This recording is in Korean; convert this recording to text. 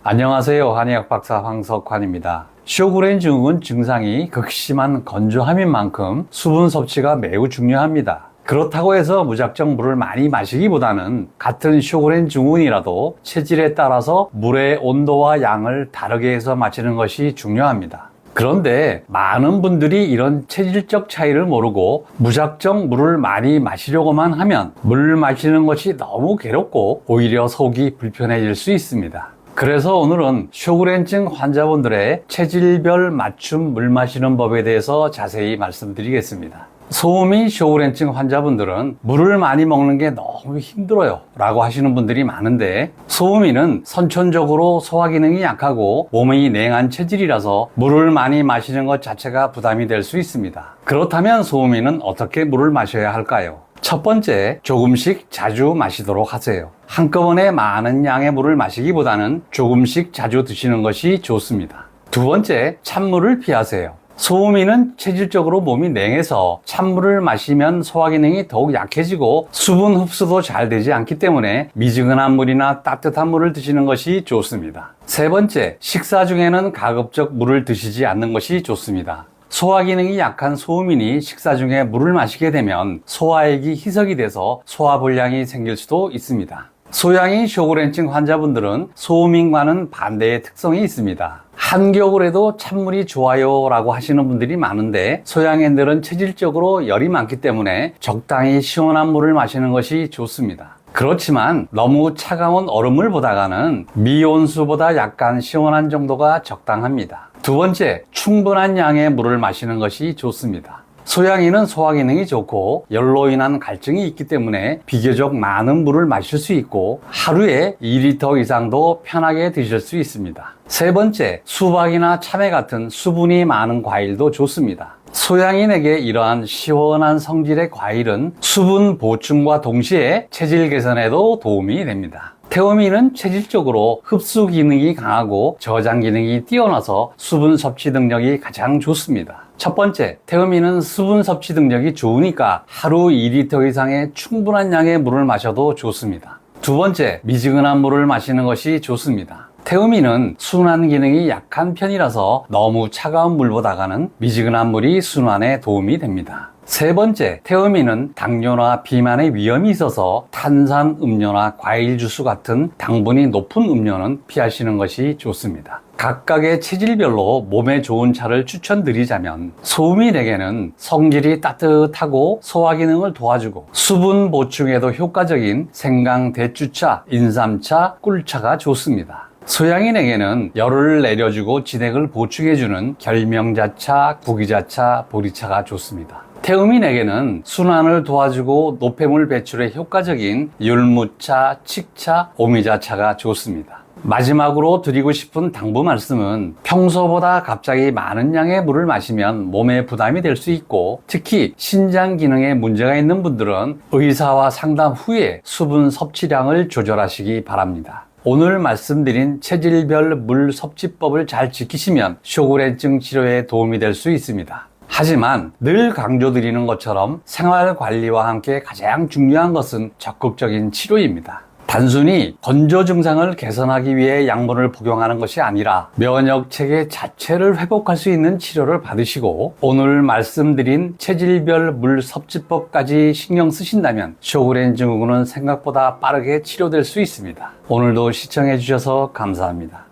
안녕하세요. 한의학 박사 황석환입니다. 쇼그렌 증후군 증상이 극심한 건조함인 만큼 수분 섭취가 매우 중요합니다. 그렇다고 해서 무작정 물을 많이 마시기보다는 같은 쇼그렌 증후군이라도 체질에 따라서 물의 온도와 양을 다르게 해서 마시는 것이 중요합니다. 그런데 많은 분들이 이런 체질적 차이를 모르고 무작정 물을 많이 마시려고만 하면 물 마시는 것이 너무 괴롭고 오히려 속이 불편해질 수 있습니다. 그래서 오늘은 쇼그렌증 환자분들의 체질별 맞춤 물 마시는 법에 대해서 자세히 말씀드리겠습니다. 소음이 쇼그렌증 환자분들은 물을 많이 먹는 게 너무 힘들어요 라고 하시는 분들이 많은데, 소음이는 선천적으로 소화 기능이 약하고 몸이 냉한 체질이라서 물을 많이 마시는 것 자체가 부담이 될 수 있습니다. 그렇다면 소음이는 어떻게 물을 마셔야 할까요? 첫 번째, 조금씩 자주 마시도록 하세요. 한꺼번에 많은 양의 물을 마시기보다는 조금씩 자주 드시는 것이 좋습니다. 두 번째, 찬물을 피하세요. 소음이는 체질적으로 몸이 냉해서 찬물을 마시면 소화 기능이 더욱 약해지고 수분 흡수도 잘 되지 않기 때문에 미지근한 물이나 따뜻한 물을 드시는 것이 좋습니다. 세 번째, 식사 중에는 가급적 물을 드시지 않는 것이 좋습니다. 소화 기능이 약한 소음인이 식사 중에 물을 마시게 되면 소화액이 희석이 돼서 소화불량이 생길 수도 있습니다. 소양인 쇼그렌증 환자분들은 소음인과는 반대의 특성이 있습니다. 한겨울에도 찬물이 좋아요 라고 하시는 분들이 많은데, 소양인들은 체질적으로 열이 많기 때문에 적당히 시원한 물을 마시는 것이 좋습니다. 그렇지만 너무 차가운 얼음을 보다가는 미온수보다 약간 시원한 정도가 적당합니다. 두 번째, 충분한 양의 물을 마시는 것이 좋습니다. 소양인은 소화 기능이 좋고 열로 인한 갈증이 있기 때문에 비교적 많은 물을 마실 수 있고 하루에 2리터 이상도 편하게 드실 수 있습니다. 세 번째, 수박이나 참외 같은 수분이 많은 과일도 좋습니다. 소양인에게 이러한 시원한 성질의 과일은 수분 보충과 동시에 체질 개선에도 도움이 됩니다. 태어미는 체질적으로 흡수 기능이 강하고 저장 기능이 뛰어나서 수분 섭취 능력이 가장 좋습니다. 첫 번째, 태어미는 수분 섭취 능력이 좋으니까 하루 2리터 이상의 충분한 양의 물을 마셔도 좋습니다. 두 번째, 미지근한 물을 마시는 것이 좋습니다. 태음인은 순환 기능이 약한 편이라서 너무 차가운 물보다는 미지근한 물이 순환에 도움이 됩니다. 세 번째, 태음인은 당뇨나 비만의 위험이 있어서 탄산 음료나 과일 주스 같은 당분이 높은 음료는 피하시는 것이 좋습니다. 각각의 체질별로 몸에 좋은 차를 추천드리자면, 소음인에게는 성질이 따뜻하고 소화 기능을 도와주고 수분 보충에도 효과적인 생강 대추차, 인삼차, 꿀차가 좋습니다. 소양인에게는 열을 내려주고 진액을 보충해주는 결명자차, 구기자차, 보리차가 좋습니다. 태음인에게는 순환을 도와주고 노폐물 배출에 효과적인 율무차, 칡차, 오미자차가 좋습니다. 마지막으로 드리고 싶은 당부 말씀은, 평소보다 갑자기 많은 양의 물을 마시면 몸에 부담이 될 수 있고, 특히 신장 기능에 문제가 있는 분들은 의사와 상담 후에 수분 섭취량을 조절하시기 바랍니다. 오늘 말씀드린 체질별 물 섭취법을 잘 지키시면 쇼그렌증 치료에 도움이 될 수 있습니다. 하지만 늘 강조드리는 것처럼 생활 관리와 함께 가장 중요한 것은 적극적인 치료입니다. 단순히 건조 증상을 개선하기 위해 약물을 복용하는 것이 아니라 면역 체계 자체를 회복할 수 있는 치료를 받으시고, 오늘 말씀드린 체질별 물 섭취법까지 신경 쓰신다면 쇼그렌 증후군은 생각보다 빠르게 치료될 수 있습니다. 오늘도 시청해 주셔서 감사합니다.